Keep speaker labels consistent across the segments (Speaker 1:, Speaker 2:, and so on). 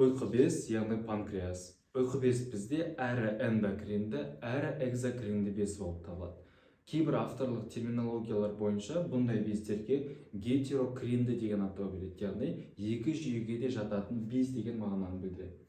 Speaker 1: Ұйқы без, яғни панкреас. Ұйқы без бізде әрі эндокринді, әрі экзокринді без болып табылады. Кейбір авторлық терминологиялар бойынша бұндай бездерге гетерокринді деген атау береді, яғни екі жүйеге де жататын без деген мағынаны білдіреді.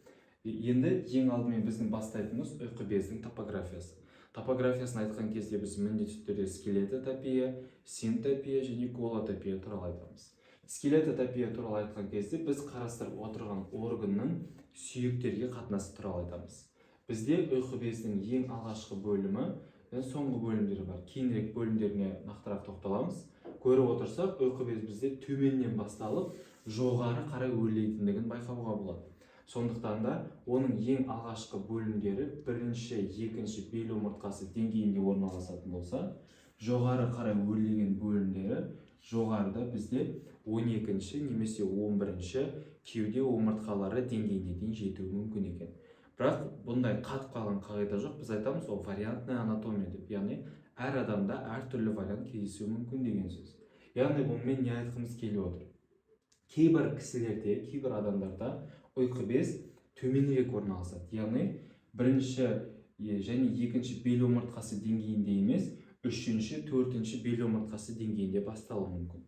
Speaker 1: Енді ең алдымен біздің бастайтынымыз ұйқы бездің топографиясы. Топографиясын айтқан кезде біз міндетті түрде скелетотопия, синтопия және голотопия туралы айтамыз. Скелетотопия туралы айтқан кезде біз қарастырып отырған органның сүйектерге қатынасы туралы айтамыз. Бізде ұйқы бездің ең алғашқы бөлімі және соңғы бөлімдері бар. Кейінірек бөлімдеріне нақтырақ тоқталамыз. Көріп отырсақ, ұйқы без бізде төменнен басталып, жоғары қарай өрлейтіндігін байқауға болады. Сондықтан да оның ең алғашқы бөлімдері бірінші, екінші бел омыртқасы деңгейінде орналасатын болса, жоғары қарай өрлеген бөлімдері жоғарыда бізде 12-ші немесе 11-ші кеуде омыртқалары деңгейіне дейін жетуі мүмкін екен. Бірақ бұндай қатып қалған қағида жоқ, біз айтамыз ол вариантный анатомия деп, яғни әр адамда әртүрлі вариант кездесуі мүмкін деген сөз. Яғни бұнымен не айтқымыз келіп отыр? Кейбір кісілерде, кейбір адамдарда ұйқы без төменірек орналасады, яғни бірінші және екінші бел омыртқасы деңгейінде емес, үшінші, төртінші бел омыртқасы деңгейінде басталуы мүмкін.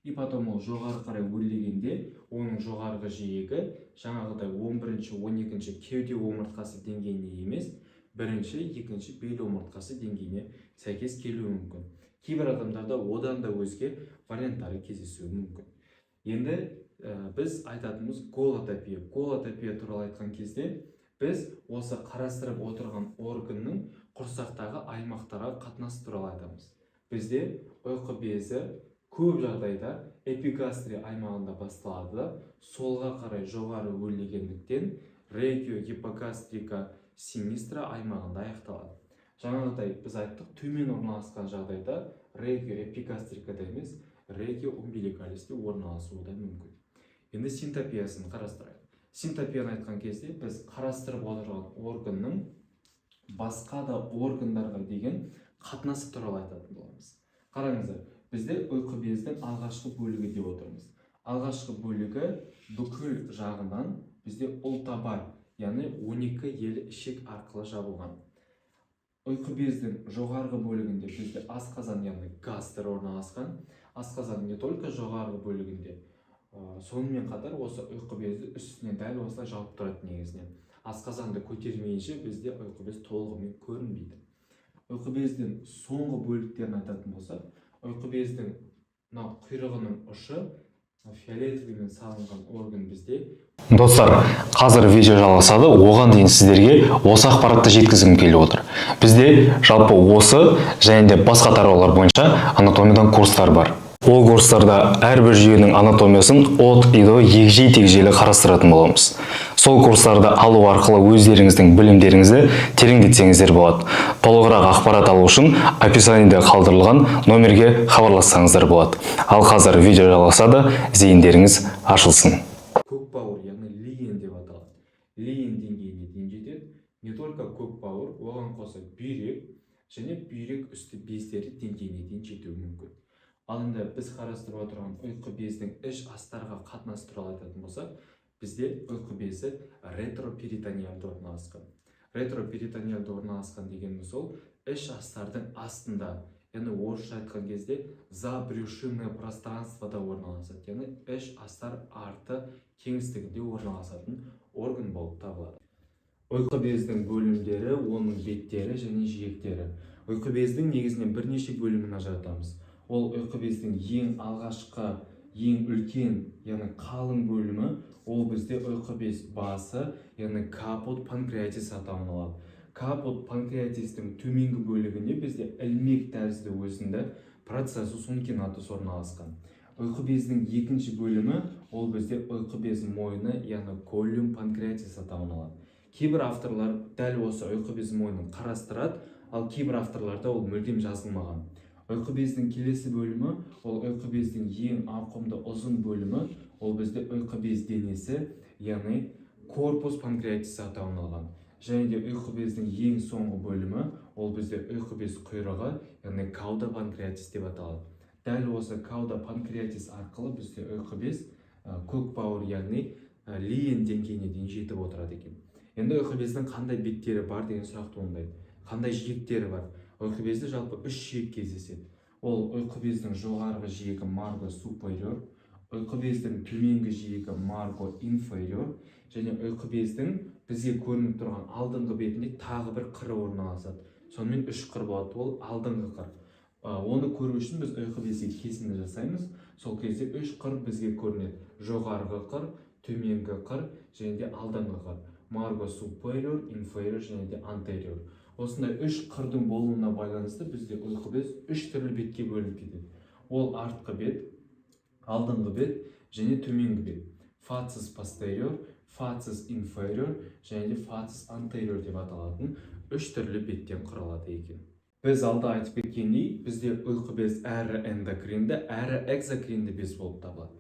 Speaker 1: И потом ол жоғары қарай өрлегенде, оның жоғарғы жиегі жаңағыдай 11-ші, 12-ші кеуде омыртқасы деңгейіне емес, бірінші, екінші бел омыртқасы деңгейіне сәйкес келуі мүмкін. Кейбір адамдарда одан да өзге варианттары кездесуі мүмкін. Енді біз айтатынымыз голотопия. Голотопия туралы айтқан кезде біз осы қарастырып отырған органның құрсақтағы аймақтарға қатынасы туралы айтамыз. Бізде ұйқы безі көп жағдайда эпигастрия аймағында басталады да, солға қарай жоғары өрлегендіктен региогипогастрика синистра аймағында аяқталады. Жаңағыдай біз айттық, төмен орналасқан жағдайда региоэпигастрикада емес, региоумбиликалисте орналасуы да мүмкін. Енді синтопиясын қарастырайық. Синтопияны айтқан кезде біз қарастырып отырған органның басқа да органдарға деген қатынасы туралы айтатын боламыз. Қараңыздар, бізде ұйқы бездің алғашқы бөлігі деп отырмыз. Алғашқы бөлігі бүкіл жағынан бізде ұлтабар, яғни 12 елі ішек арқылы жабылған. Ұйқы бездің жоғарғы бөлігінде бізде асқазан, яғни гастр орналасқан. Асқазан не только жоғарғы бөлігінде, сонымен қатар осы ұйқы безді үстіне дәл осылай жауып тұрады негізінен. Асқазанды көтермейінше бізде ұйқы без толығымен көрінбейді. Ұйқы бездің соңғы бөліктерін айтатын болсақ, ұйқы бездің құйрығының ұшы фиолетовыймен салынған орган бізде.
Speaker 2: Достар, қазір видео жалғасады. Оған дейін сіздерге осы ақпаратты жеткізгім келіп отыр. Бізде жалпы осы және де басқа тараулар бойынша анатомиядан курстар бар. Ол курстарда әрбір жүйенің анатомиясын от и до егжей-тегжейлі қарастыратын боламыз. Сол курстарды алу арқылы өздеріңіздің білімдеріңізді тереңдетсеңіздер болады. Толығырақ ақпарат алу үшін описаниеде қалдырылған номерге хабарлассаңыздар болады. Ал қазір видео жалғасады, зейіндеріңіз ашылсын.
Speaker 1: Көк бауыр, яғни лиен деп аталады. Лиен деңгейіне дейін жетеді. Не только көк бауыр, оған қоса бүйрек және бүйрек үсті бездері деңгейіне дейін жетуі мүмкін. Ал енді біз қарастырып отырған ұйқы бездің іш астарға қатынасы туралы айтатын болсақ, бізде ұйқы безі ретроперитониалды орналасқан. Ретроперитониалды орналасқан дегеніміз ол іш астардың астында, яғни орысша айтқан кезде забрюшинное пространствода орналасады, яғни іш астар арты кеңістігінде орналасатын орган болып табылады. Ұйқы бездің бөлімдері, оның беттері және жиектері. Ұйқы бездің негізінен бірнеше бөлімін ажыратамыз. Ол ұйқы бездің ең алғашқы, ең үлкен, яғни қалың бөлімі, ол бізде ұйқы без басы, яғни капут панкреатис атауын алады. Капут панкреатистің төменгі бөлігінде бізде ілмек тәрізді өзінде процессус ункинатус орналасқан. Ұйқы бездің екінші бөлімі, ол бізде ұйқы без мойны, яғни коллюм панкреатис атауын алады. Кейбір авторлар дәл осы ұйқы без мойнын қарастырады, ал кейбір авторларда ол мүлдем жазылмаған. Ұйқы бездің келесі бөлімі, ол ұйқы бездің ең ауқымды ұзын бөлімі, ол бізде ұйқы без денесі, яғни корпус панкреатис атауын алған. Және де ұйқы бездің ең соңғы бөлімі, ол бізде ұйқы без құйрығы, яғни кауда панкреатис деп аталады. Дәл осы кауда панкреатис арқылы бізде ұйқы без көк бауыр, яғни лиен деңгейіне дейін жетіп отырады екен. Енді ұйқы бездің қандай беттері бар деген сұрақ туындайды. Қандай жиектері бар? Ұйқы безде жалпы 3 жиек кездеседі. Ол ұйқы бездің жоғарғы жиегі марго superior, ұйқы бездің төменгі жиегі марго inferior және ұйқы бездің бізге көрініп тұрған алдыңғы бетінде тағы бір қыры орналасады. Сонымен 3 қыр болады, ол алдыңғы қыр. Оны көру үшін біз ұйқы безге кесінді жасаймыз. Сол кезде 3 қыр бізге көрінеді. Жоғарғы қыр, төменгі қыр және де алдыңғы қыр. Margo superior, inferior және де anterior. Осындай 3 қырдың болуына байланысты бізде ұйқы без 3 түрлі бетке бөлініп кетеді. Ол артқы бет, алдыңғы бет және төменгі бет. Facies posterior, facies inferior және де facies anterior деп аталатын 3 түрлі беттен құралады екен. Біз алда айтып кеткендей, бізде ұйқы без әрі эндокринді, әрі экзокринді без болып табылады.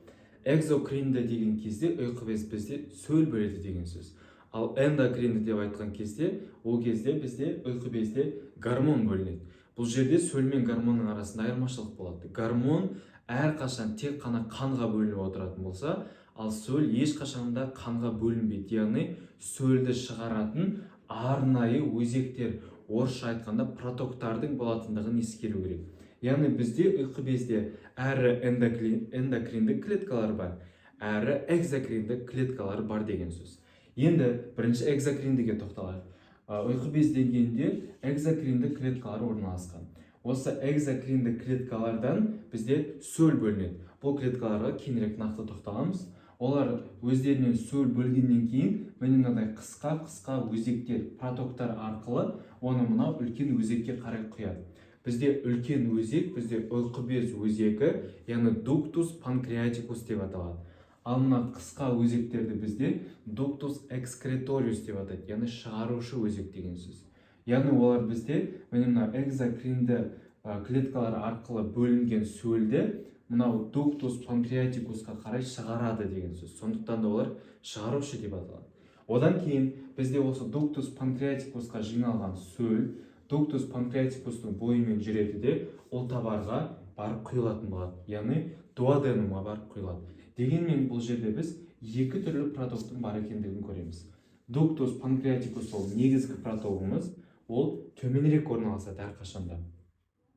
Speaker 1: Экзокринді деген кезде ұйқы без бізде сөл бөледі деген сөз. Ал эндокринді деп айтқан кезде, ол кезде бізде ұйқы безде гормон бөлінеді. Бұл жерде сөл мен гормонның арасында айырмашылық болады. Гормон әрқашан тек қана қанға бөлініп отыратын болса, ал сөл ешқашанда қанға бөлінбейді. Яғни сөлді шығаратын арнайы өзектер, орысша айтқанда протоктардың болатындығын ескеру керек. Яғни бізде ұйқы безде әрі эндокринді клеткалар бар, әрі экзокринді клеткалар бар деген сөз. Енді бірінші экзокриндіге тоқталайық. Ұйқы без деңгейінде экзокринді клеткалар орналасқан. Осы экзокринді клеткалардан бізде сөл бөлінеді. Бұл клеткаларға кейінірек нақты тоқталамыз. Олар өздерінен сөл бөлгеннен кейін мынадай қысқа өзектер, протоктар арқылы оны мынау үлкен өзекке қарай құяды. Бізде үлкен өзек, бізде ұйқы без өзегі, яғни ductus pancreaticus деп аталады. Ал мына қысқа өзектерді бізде ductus excretorius деп атайды, яғни шығарушы өзек деген сөз. Яғни олар бізде мына экзокринді клеткалар арқылы бөлінген сөлді мынау ductus pancreaticusқа қарай шығарады деген сөз. Сондықтан да олар шығарушы деп аталады. Одан кейін бізде осы ductus pancreaticusқа жиналған сөл ductus pancreaticustың бойымен жүреді де ұлтабарға барып құйылатын болады. Яғни дуоденумға барып құйылады. Дегенмен бұл жерде біз екі түрлі протоктың бар екендігін көреміз. Ductus pancreaticus ол негізгі протогымыз, ол төменірек орналасады әрқашанда.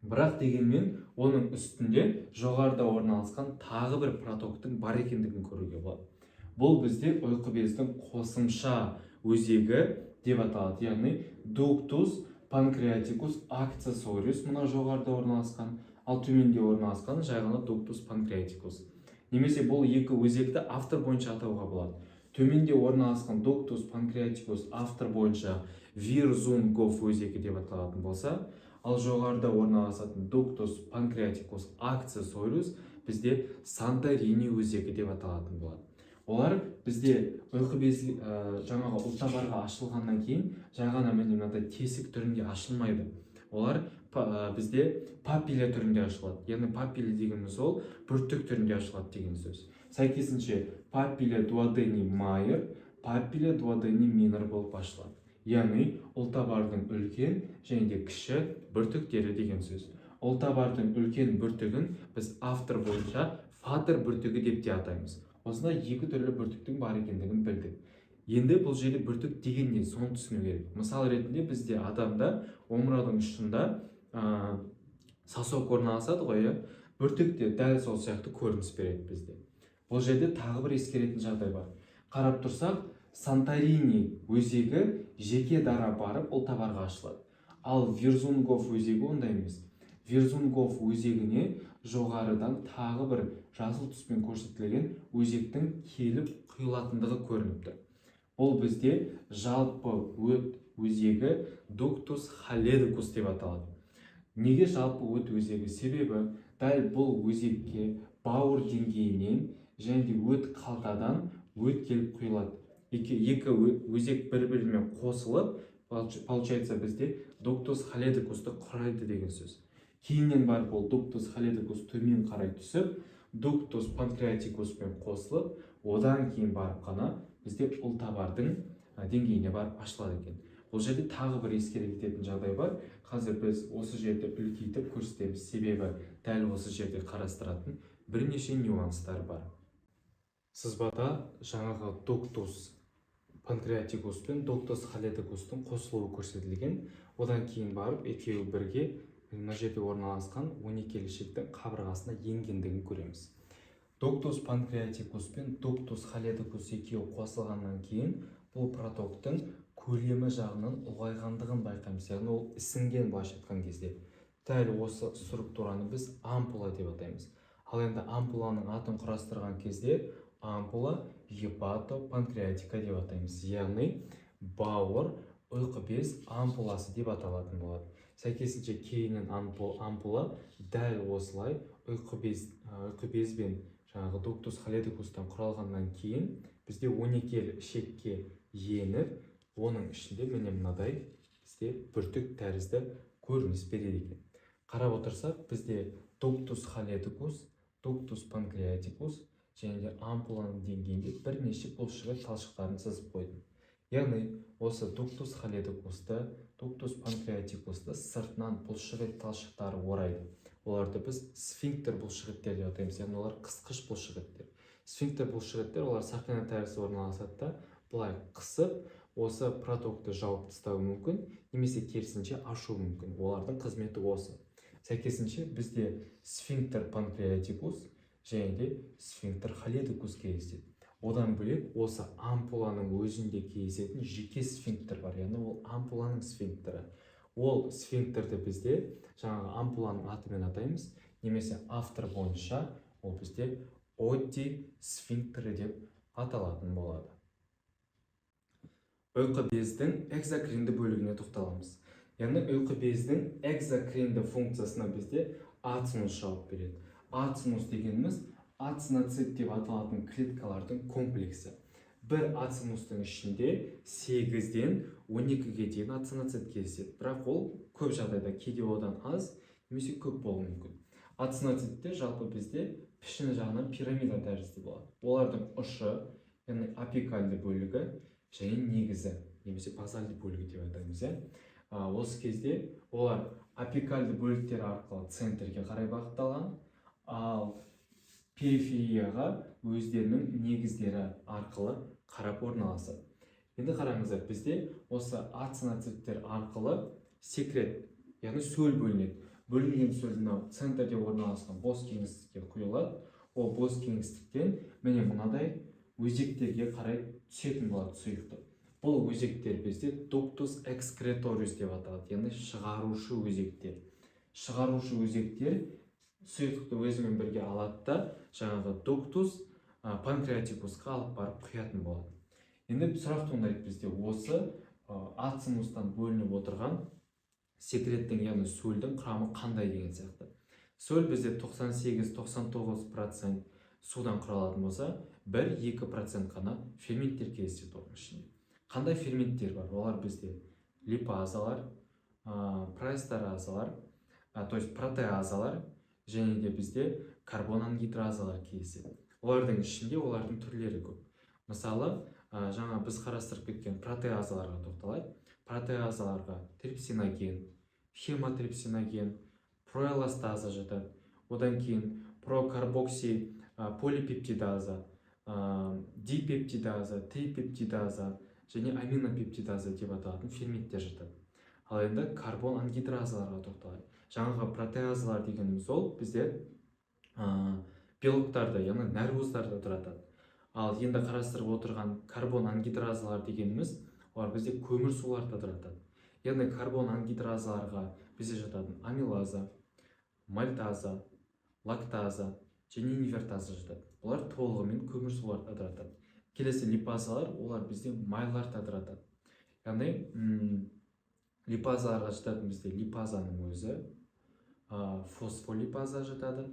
Speaker 1: Бірақ дегенмен оның үстінде жоғарыда орналасқан тағы бір протоктың бар екендігін көруге болады. Бұл бізде ұйқы бездің қосымша өзегі деп аталады. Яғни ductus pancreaticus accessorius мына жоғарыда орналасқан, ал төменде орналасқан жай ғана ductus pancreaticus. Немесе бұл екі өзекті автор бойынша атауға болады. Төменде орналасқан ductus pancreaticus автор бойынша Wirzungov өзегі деп аталатын болса, ал жоғарыда орналасатын ductus pancreaticus accessorius бізде Santorini өзегі деп аталатын болады. Олар бізде ұйқы без жаңағы ұлтабарға ашылғаннан кейін жай ғана мынадай тесік түрінде ашылмайды. Олар бізде папилля түрінде ашылады. Яғни папилля дегеніміз ол бүртік түрінде ашылады деген сөз. Сәйкесінше папилля duodeni major, папилля duodeni minor болып ашылады. Яғни ұлтабардың үлкен және де кіші бүртіктері деген сөз. Ұлтабардың үлкен бүртігін біз автор бойынша фатер бүртігі деп те атаймыз. Осында екі түрлі бүртіктің бар екендігін білдік. Енді бұл жерде бүртік деген не, соны түсіну керек. Мысал ретінде бізде адамда омыраудың ұшында сосок орналасады ғой, бүртік те дәл сол сияқты көрініс береді бізде. Бұл жерде тағы бір ескеретін жағдай бар. Қарап тұрсақ, Santorini өзегі жеке дара барып ұлтабарға ашылады. Ал Wirzungov өзегі ондай емес. Wirzungov өзегіне жоғарыдан тағы бір жасыл түспен көрсетілген өзектің келіп құйылатындығы көрініпті. Бұл бізде жалпы өт өзегі ductus halidicus деп аталады. Неге жалпы өт өзегі? Себебі дәл бұл өзекке бауыр деңгейінен және де өт қалтадан өт келіп құйылады. Екі өзек бір-бірімен қосылып, получается бізде ductus halidicusты құрайды деген сөз. Кейіннен барып ол ductus halidicus төмен қарай түсіп, ductus pancreaticuспен қосылып, одан кейін барып қана бізде ұлтабардың деңгейіне барып ашылады екен. Бұл жерде тағы бір ескере кететін жағдай бар. Қазір біз осы жерде үлкейтіп көрсетеміз, себебі дәл осы жерде қарастыратын бірнеше нюанстар бар. сызбада жаңағы дуктус панкреатикус пен дуктус холедикустың қосылуы көрсетілген. Одан кейін барып екеуі бірге мына жерде орналасқан 12 ішектің қабырғасына енгендігін көреміз. Дуктус панкреатикус пен дуктус холедикус екеуі қосылғаннан кейін бұл протоктың көлемі жағынан ұлғайғандығын байқаймыз. Яғни ол ісінген, былайша айтқан кезде. Дәл осы структураны біз ампула деп атаймыз. Ал енді ампуланың атын құрастырған кезде ампула гепатопанкреатика деп атаймыз. Яғни бауыр ұйқы без ампуласы деп аталатын болады. Сәйкесінше кейіннен ампула дәл осылай ұйқы безбен жаңағы дуктус холедикустан құралғаннан кейін бізде 12 ішекке еніп, оның ішінде міне мынадай бізде бүртік тәрізді көрініс береді екен. Қарап отырсақ, бізде дуктус холедикус, дуктус панкреатикус және де ампуланың деңгейінде бірнеше бұлшықет талшықтарын сызып қойдым. Яғни осы дуктус холедикусты, дуктус панкреатикусты сыртынан бұлшықет талшықтары орайды. Оларды біз сфинктер бұлшықеттер деп атаймыз. Яғни олар қысқыш бұлшықеттер. Сфинктер бұлшықеттер олар сақина тәрізді орналасады да, бұлай қысып, осы протокты жауып тастауы мүмкін, немесе керісінше ашу мүмкін. Олардың қызметі осы. Сәйкесінше бізде сфинктер панкреатикус және де сфинктер холедикус кездеседі. Одан бөлек осы ампуланың өзінде кездесетін жеке сфинктер бар. Яғни ол ампуланың сфинктері. Ол сфинктерді бізде жаңағы ампуланың атымен атаймыз, немесе автор бойынша ол бізде Отти сфинктері деп аталатын болады. Ұйқы бездің экзокринді бөлігіне тоқталамыз. Яғни ұйқы бездің экзокринді функциясына бізде ацинус жауап береді. Ацинус дегеніміз ациноцит деп аталатын клеткалардың комплексі. Бір ацинустың ішінде 8-ден 12-ге дейін ациноцит кездеседі. Бірақ ол көп жағдайда кейде одан аз, немесе көп болуы мүмкін. Ациноциттер жалпы бізде пішіні жағынан пирамида тәрізді болады. Олардың ұшы, яғни апикальды бөлігі және негізі, немесе базальды бөлігі деп айтамыз. Осы кезде олар апикальды бөліктер арқылы центрге қарай бағытталған, ал периферияға өздерінің негіздері арқылы қарап орналасады. Енді қараңыздар, бізде осы ациноциттер арқылы секрет, яғни сөл бөлінеді. Бөлінген сөлдің центрде орналасқан бос кеңістікке құйылады. Ол бос кеңістіктен міне мынадай өзектерге қарай түсетін болады сұйықтық. Бұл өзектер бізде дуктус экскреториус деп аталады, яғни шығарушы өзектер. Шығарушы өзектер сұйықтықты өзімен бірге алады да, жаңағы дуктус панкреатикусқа алып барып құятын болады. Енді сұрақ туындайды бізде осы ацинустан бөлініп отырған секреттің, яғни сөлдің құрамы қандай деген сияқты. Сөл бізде 98-99% судан құралатын болса, 1-2% қана ферменттер кездеседі оның ішінде. Қандай ферменттер бар? Олар бізде липазалар, прайстаразалар, то есть протеазалар және де бізде карбон ангидразалар кездеседі. Олардың ішінде олардың түрлері көп. Мысалы, жаңа біз қарастырып кеткен протеазаларға тоқталайық. Протеазаларға трипсиноген, хемотрипсиноген, проэластаза жатады. Одан кейін прокарбокси полипептидаза, дипептидаза, трипептидаза және аминопептидаза деп аталатын ферменттер жатады. Ал енді карбон ангидразаларға тоқталайық. Жаңағы протеазалар дегеніміз ол бізде белоктарды, яғни нәруыздарды тұратады. Ал енді қарастырып отырған карбон ангидразалар дегеніміз олар бізде көмір суларды тұратады. Яғни карбон ангидразаларға бізде жататын амилаза, мальтаза, лактаза және инвертаза жатады. Олар толығымен көмір суларды тұратады. Келесі липазалар, олар бізде майларды тұратады. Яғни липазаларға жататын бізде липазаның өзі, фосфолипаза жатады.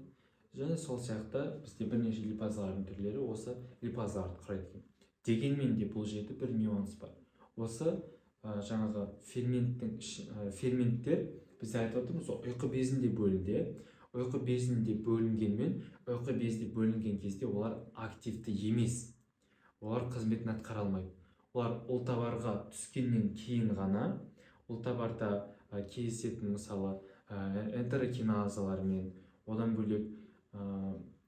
Speaker 1: Және сол сияқты бізде бірнеше липазалардың түрлері осы липазаларды құрайды. Дегенмен де бұл жерде бір нюанс бар. Осы жаңағы ферменттер біз айтып отырмыз, ұйқы безінде бөлінді. Ұйқы безінде бөлінгенмен, ұйқы безде бөлінген кезде олар активті емес. Олар қызметін атқара алмайды. Олар ұлтабарға түскеннен кейін ғана, ұлтабарда кездесетін мысалы энтерокиназалармен, одан бөлек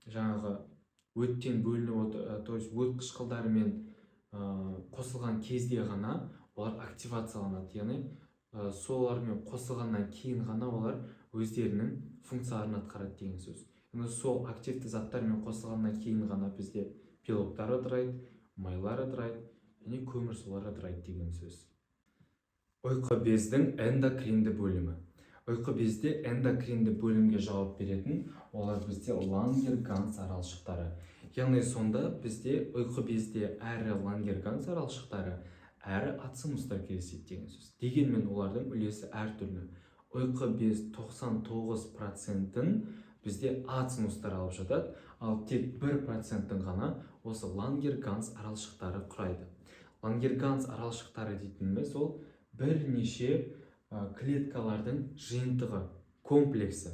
Speaker 1: жаңағы өттен бөлініп то есть өт қышқылдарымен қосылған кезде ғана олар активацияланады, яғни солармен қосылғаннан кейін ғана олар өздерінің функцияларын атқарады деген сөз. Яғни сол активті заттармен қосылғаннан кейін ғана бізде белоктар ыдырайды, майлар ыдырайды және көмірсулар ыдырайды деген сөз. Ұйқы бездің эндокринді бөлімі. Ұйқы безде эндокринді бөлімге жауап беретін олар бізде Лангер-Ганс аралшықтары. Яғни сонда бізде ұйқы безде әрі Лангер-Ганс аралшықтары, әрі ацинустар кездеседі деген сөз. Дегенмен олардың үлесі әртүрлі. Ұйқы без 99%-ін бізде ацинустар алып жатады, ал тек 1%-ін ғана осы Лангер-Ганс аралшықтары құрайды. Лангер-Ганс аралшықтары дейтініміз ол бірнеше клеткалардың жиынтығы, комплексі.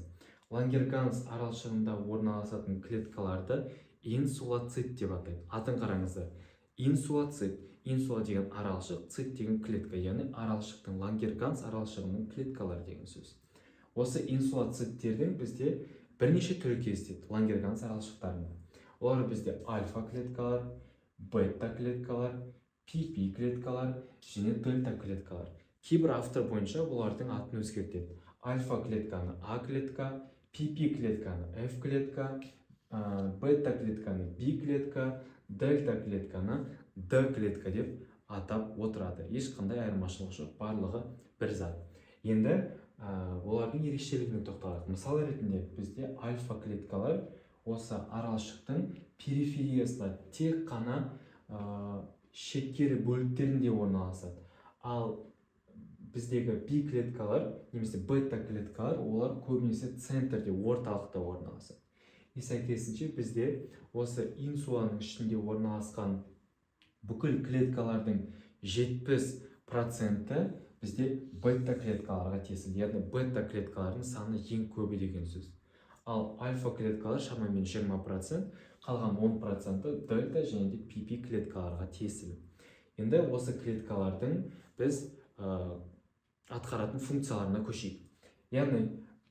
Speaker 1: Лангер-Ганс аралшығында орналасатын клеткаларды инсулоцит деп атайды. Атын қараңыздар. Инсулоцит. Инсула деген аралшық, цит деген клетка, яғни аралшықтың, Лангер-Ганс аралшығының клеткалары деген сөз. Осы инсулоциттердің бізде бірнеше түрі кездеседі Лангер-Ганс аралшықтарында. Олар бізде альфа клеткалар, бета клеткалар, PP клеткалар және дельта клеткалар. Кейбір автор бойынша олардың атын өзгертеді. Альфа клетканы А клетка, PP клетканы F клетка, бета клетканы B клетка, дельта клетканы D клетка деп атап отырады. Ешқандай айырмашылық жоқ, барлығы бір зат. Енді олардың ерекшелігіне тоқталайық. Мысал ретінде бізде альфа клеткалар осы аралшықтың перифериясында тек қана шекері бөліктерінде орналасады. Ал біздегі B клеткалар немесе бета клеткалар олар көбінесе центрде, орталықта орналасады. Сәйкесінше бізде осы инсуланың ішінде орналасқан бүкіл клеткалардың 70%-і бізде бета клеткаларға тиесілі, яғни бета клеткалардың саны ең көбі деген сөз. Ал альфа клеткалар шамамен 20%, қалған 10%-і дельта және де PP клеткаларға тиесілі. Енді осы клеткалардың біз атқаратын функцияларына көшейік. Яғни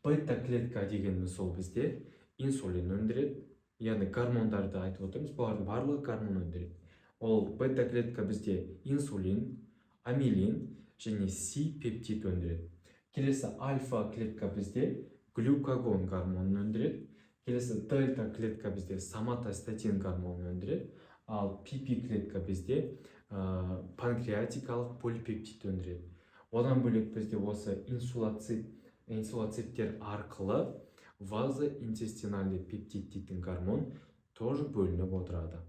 Speaker 1: бета клетка дегеніміз сол бізде инсулин өндіреді, яғни гормондарды айтып отырмыз, бұлардың барлығы гормон өндіреді. Ол бета клетка бізде инсулин, амилин және C-пептид өндіреді. Келесі альфа клетка бізде глюкагон гормонын өндіреді. Келесі дельта клетка бізде соматостатин гормонын өндіреді. Ал PP клетка бізде панкреатикалық полипептид өндіреді. Одан бөлек бізде осы инсулоциттер арқылы вазоинтестинальный пептид дейтін гормон тоже бөлініп отырады.